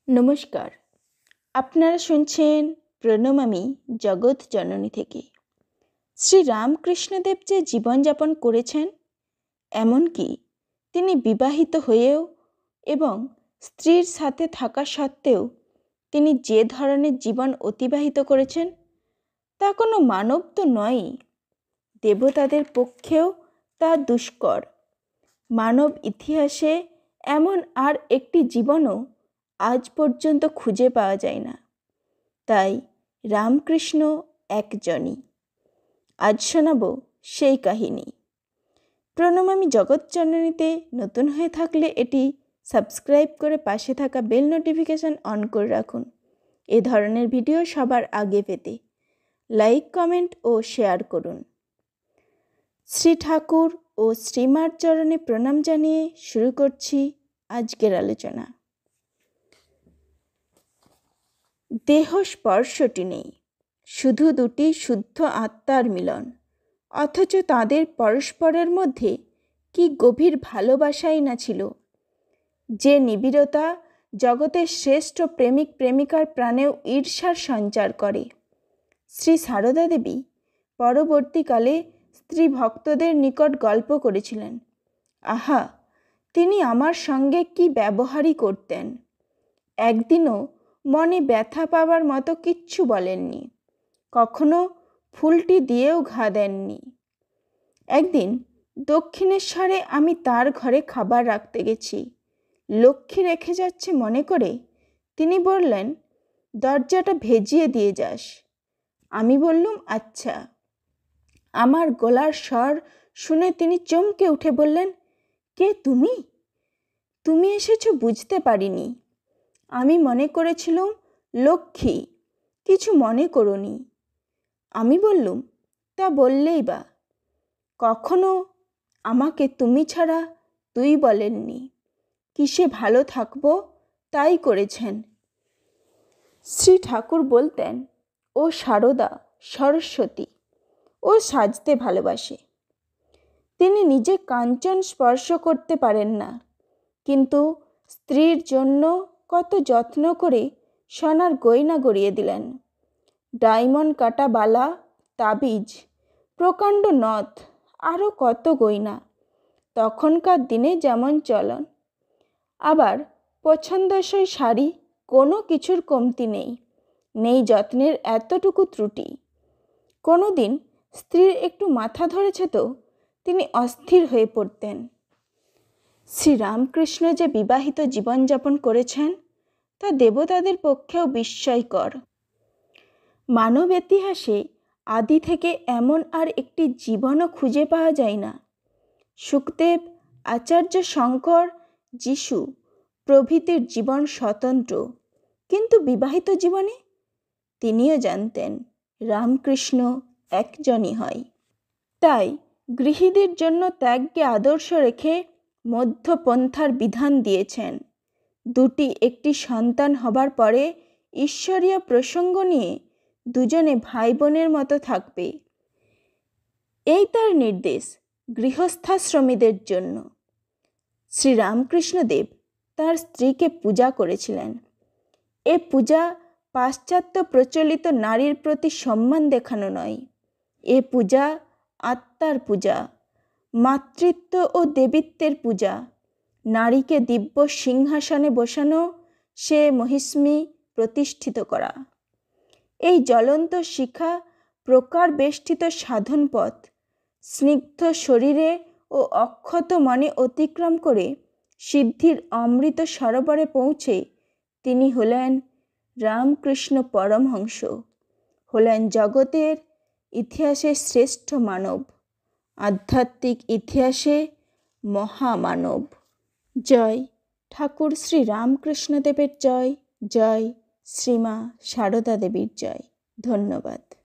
নমস্কার, আপনারা শুনছেন প্রণমামী জগৎ জননী থেকে। শ্রী রামকৃষ্ণদেব যে জীবনযাপন করেছেন, এমনকি তিনি বিবাহিত হয়েও এবং স্ত্রীর সাথে থাকা সত্ত্বেও তিনি যে ধরনের জীবন অতিবাহিত করেছেন, তা কোনো মানব তো নয়ই, দেবতাদের পক্ষেও তা দুষ্কর। মানব ইতিহাসে এমন আর একটি জীবনও আজ পর্যন্ত খুঁজে পাওয়া যায় না। তাই রামকৃষ্ণ একজনই। আজ শোনাব সেই কাহিনী। প্রণমামী জগৎজননীতে নতুন হয়ে থাকলে এটি সাবস্ক্রাইব করে পাশে থাকা বেল নোটিফিকেশন অন করে রাখুন। এ ধরনের ভিডিও সবার আগে পেতে লাইক, কমেন্ট ও শেয়ার করুন। শ্রী ঠাকুর ও শ্রীমার চরণে প্রণাম জানিয়ে শুরু করছি আজকের আলোচনা। দেহ স্পর্শটি নেই, শুধু দুটি শুদ্ধ আত্মার মিলন, অথচ তাদের পরস্পরের মধ্যে কি গভীর ভালোবাসাই না ছিল, যে নিবিড়তা জগতের শ্রেষ্ঠ প্রেমিক প্রেমিকার প্রাণেও ঈর্ষার সঞ্চার করে। শ্রী সারদা দেবী পরবর্তীকালে স্ত্রী ভক্তদের নিকট গল্প করেছিলেন, আহা, তিনি আমার সঙ্গে কি ব্যবহারই করতেন। একদিনও মনে ব্যথা পাওয়ার মতো কিচ্ছু বলেননি, কখনো ফুলটি দিয়েও ঘা দেননি। একদিন দক্ষিণেশ্বরে আমি তার ঘরে খাবার রাখতে গেছি। লক্ষ্মী রেখে যাচ্ছে মনে করে তিনি বললেন, দরজাটা ভেজিয়ে দিয়ে যাস। আমি বললুম, আচ্ছা। আমার গলার স্বর শুনে তিনি চমকে উঠে বললেন, কে তুমি? তুমি এসেছো বুঝতে পারিনি। আমি মনে করেছিলুম লক্ষ্মী, কিছু মনে করোনি। আমি বললুম, তা বললেই বা, কখনো আমাকে তুমি ছাড়া তুই বলেননি। কিসে ভালো থাকবো তাই করেছেন। শ্রী ঠাকুর বলতেন, ও সারদা সরস্বতী, ও সাজতে ভালোবাসে। তিনি নিজে কাঞ্চন স্পর্শ করতে পারেন না, কিন্তু স্ত্রীর জন্য কত যত্ন করে সোনার গয়না গড়িয়ে দিলেন। ডায়মন্ড কাটা বালা, তাবিজ, প্রকাণ্ড নথ, আরও কত গয়না। তখনকার দিনে যেমন চলন। আবার পছন্দসই শাড়ি, কোনো কিছুর কমতি নেই, নেই যত্নের এতটুকু ত্রুটি। কোনো দিন স্ত্রীর একটু মাথা ধরেছে তো তিনি অস্থির হয়ে পড়তেন। শ্রীরামকৃষ্ণ যে বিবাহিত জীবনযাপন করেছেন, তা দেবতাদের পক্ষেও বিস্ময়কর। মানব ইতিহাসে আদি থেকে এমন আর একটি জীবনও খুঁজে পাওয়া যায় না। শুকদেব, আচার্য শঙ্কর, যিশু প্রভৃতির জীবন স্বতন্ত্র, কিন্তু বিবাহিত জীবনে তিনিও জানতেন রামকৃষ্ণ একজনই হয়। তাই গৃহীদের জন্য ত্যাগকে আদর্শ রেখে মধ্যপন্থার বিধান দিয়েছেন। দুটি একটি সন্তান হবার পরে ঈশ্বরীয় প্রসঙ্গ নিয়ে দুজনে ভাই বোনের মতো থাকবে, এই তার নির্দেশ গৃহস্থাশ্রমীদের জন্য। শ্রীরামকৃষ্ণদেব তার স্ত্রীকে পূজা করেছিলেন। এ পূজা পাশ্চাত্য প্রচলিত নারীর প্রতি সম্মান দেখানো নয়, এ পূজা আত্মার পূজা, মাতৃত্ব ও দেবীত্বের পূজা। নারীকে দিব্য সিংহাসনে বসানো, সে মহিষ্মী প্রতিষ্ঠিত করা। এই জ্বলন্ত শিখা প্রকার বেষ্টিত সাধন পথ স্নিগ্ধ শরীরে ও অক্ষত মনে অতিক্রম করে সিদ্ধির অমৃত সরোবরে পৌঁছে তিনি হলেন রামকৃষ্ণ পরমহংস, হলেন জগতের ইতিহাসে শ্রেষ্ঠ মানব, আধ্যাত্মিক ইতিহাসে মহামানব। জয় ঠাকুর শ্রী রামকৃষ্ণদেবের জয়, জয় শ্রীমা সারদা দেবীর জয়। ধন্যবাদ।